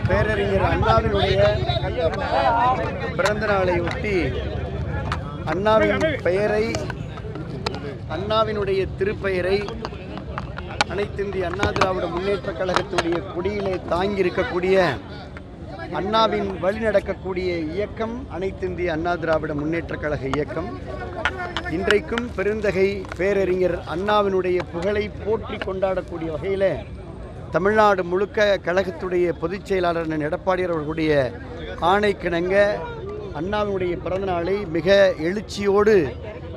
பேரறிஞர் அண்ணாவினுடைய பிறந்த நாளை ஒட்டி அண்ணாவின் பெயரை, அண்ணாவினுடைய திருப்பெயரை அனைத்திந்திய அண்ணா திராவிட முன்னேற்றக் கழகத்துடைய கொடியிலே தாங்கியிருக்கக்கூடிய, அண்ணாவின் வழி நடக்கக்கூடிய இயக்கம் அனைத்திந்திய அண்ணா திராவிட முன்னேற்றக் கழக இயக்கம். இன்றைக்கும் பெருந்தகை பேரறிஞர் அண்ணாவினுடைய புகழை போற்றி கொண்டாடக்கூடிய வகையில் தமிழ்நாடு முழுக்க கழகத்துடைய பொதுச் செயலாளர் எடப்பாடியார் அவர்களுடைய ஆணைக்கிணங்க அண்ணாவினுடைய பிறந்த நாளை மிக எழுச்சியோடு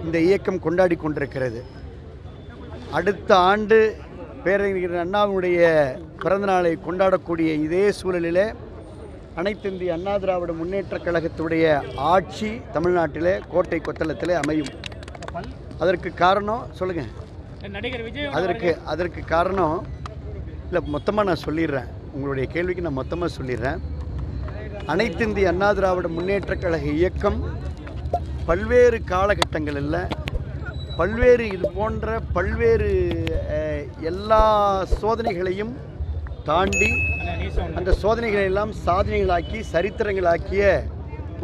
இந்த இயக்கம் கொண்டாடி கொண்டிருக்கிறது. அடுத்த ஆண்டு பேரறிஞர் அண்ணாவினுடைய பிறந்த நாளை கொண்டாடக்கூடிய இதே சூழலில் அனைத்திந்திய அண்ணா திராவிட முன்னேற்றக் கழகத்துடைய ஆட்சி தமிழ்நாட்டில் கோட்டை கொத்தளத்தில் அமையும். அதற்கு காரணம் சொல்லுங்கள். அதற்கு காரணம் இல்லை, மொத்தமாக நான் சொல்லிடுறேன். உங்களுடைய கேள்விக்கு நான் மொத்தமாக சொல்லிடுறேன். அனைத்திந்திய அண்ணா திராவிட முன்னேற்றக் கழக இயக்கம் பல்வேறு காலகட்டங்களில் பல்வேறு இது போன்ற பல்வேறு எல்லா சோதனைகளையும் தாண்டி அந்த சோதனைகளை எல்லாம் சாதனைகளாக்கி சரித்திரங்களாக்கிய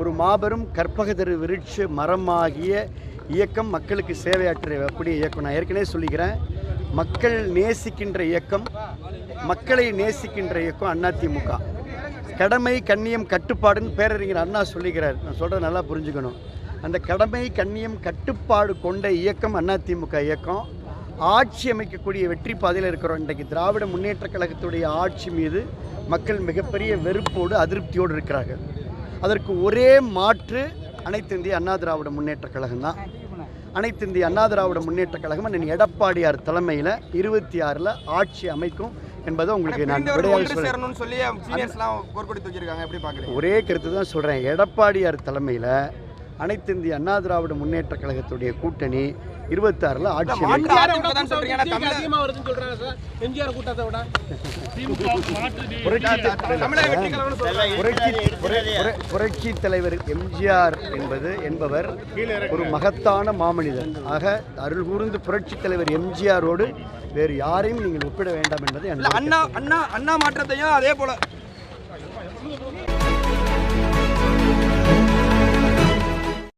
ஒரு மாபெரும் கற்பகதரு விருட்ச மரமாகிய இயக்கம், மக்களுக்கு சேவையாற்றக்கூடிய இயக்கம். நான் ஏற்கனவே சொல்லிக்கிறேன், மக்கள் நேசிக்கின்ற இயக்கம், மக்களை நேசிக்கின்ற இயக்கம் அதிமுக. கடமை கண்ணியம் கட்டுப்பாடுன்னு பேரறிஞர் அண்ணா சொல்லிக்கிறார். நான் சொல்கிறத நல்லா புரிஞ்சுக்கணும். அந்த கடமை கண்ணியம் கட்டுப்பாடு கொண்ட இயக்கம் அதிமுக இயக்கம். ஆட்சி அமைக்கக்கூடிய வெற்றி பாதையில் இருக்கிறோம். இன்றைக்கு திராவிட முன்னேற்றக் கழகத்துடைய ஆட்சி மீது மக்கள் மிகப்பெரிய வெறுப்போடு அதிருப்தியோடு இருக்கிறார்கள். அதற்கு ஒரே மாற்று அனைத்திந்திய அண்ணா திராவிட முன்னேற்றக் கழகம் தான். அனைத்திந்திய அண்ணா திராவிட முன்னேற்றக் கழகம் அண்ணன் எடப்பாடியார் தலைமையில் 26 ஆட்சி அமைக்கும் என்பதை உங்களுக்கு நான் ஒரே கருத்து தான் சொல்கிறேன். எடப்பாடியார் தலைமையில் அனைத்திந்திய அண்ணா திராவிட முன்னேற்றக் கழகத்துடைய கூட்டணி 26 ஆட்சி புரட்சி தலைவர் எம்ஜிஆர் என்பவர் ஒரு மகத்தான மாமனிதர். ஆக அருள் கூர்ந்து புரட்சி தலைவர் எம்ஜிஆரோடு வேறு யாரையும் நீங்கள் ஒப்பிட வேண்டாம் என்பதை அண்ணா மாற்றத்தையும் அதே போல